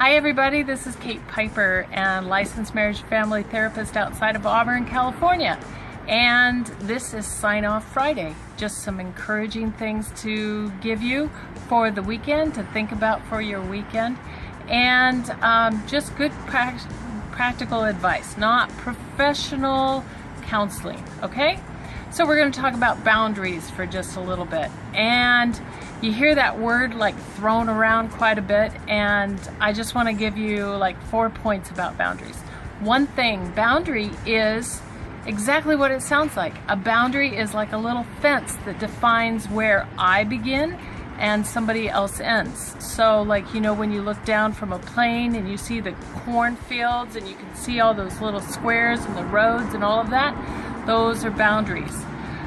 Hi everybody, this is Pieper and licensed marriage and family therapist outside of Auburn, California. And this is Sign Off Friday. Just some encouraging things to give you for the weekend, to think about for your weekend. And just good practical advice, not professional counseling, okay? So we're going to talk about boundaries for just a little bit. And you hear that word like thrown around quite a bit, and I just want to give you like 4 points about boundaries. One thing, boundary is exactly what it sounds like. A boundary is like a little fence that defines where I begin and somebody else ends. So like, you know, when you look down from a plane and you see the cornfields and you can see all those little squares and the roads and all of that, those are boundaries.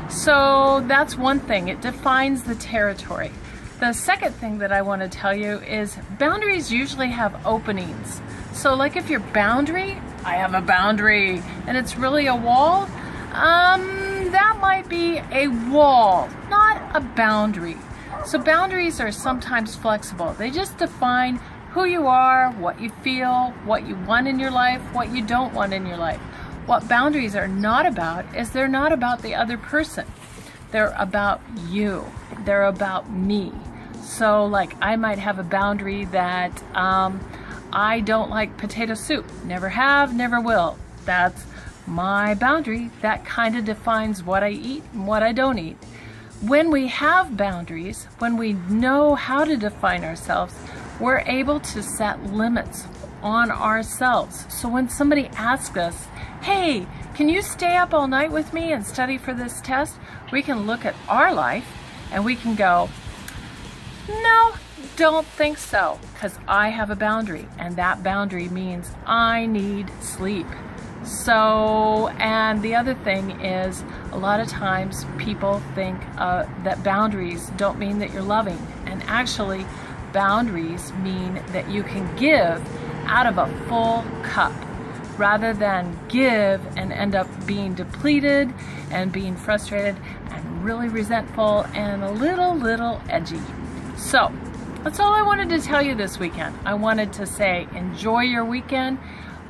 So that's one thing, it defines the territory. The second thing that I want to tell you is boundaries usually have openings. So like if your boundary, I have a boundary, and it's really a wall, that might be a wall, not a boundary. So boundaries are sometimes flexible. They just define who you are, what you feel, what you want in your life, what you don't want in your life. What boundaries are not about is they're not about the other person. They're about you. They're about me. So like I might have a boundary that I don't like potato soup. Never have, never will. That's my boundary. That kind of defines what I eat and what I don't eat. When we have boundaries, when we know how to define ourselves, we're able to set limits on ourselves. So when somebody asks us, hey, can you stay up all night with me and study for this test? We can look at our life and we can go, no, don't think so, because I have a boundary, and that boundary means I need sleep. So, and the other thing is, a lot of times people think that boundaries don't mean that you're loving, and actually boundaries mean that you can give out of a full cup rather than give and end up being depleted and being frustrated and really resentful and a little edgy. So that's all I wanted to tell you this weekend. I wanted to say enjoy your weekend,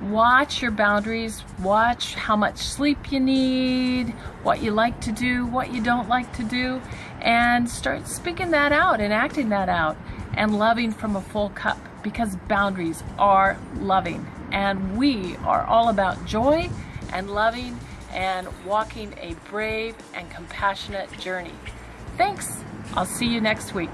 watch your boundaries, watch how much sleep you need, what you like to do, what you don't like to do, and start speaking that out and acting that out and loving from a full cup, because boundaries are loving, and we are all about joy and loving and walking a brave and compassionate journey. Thanks. I'll see you next week.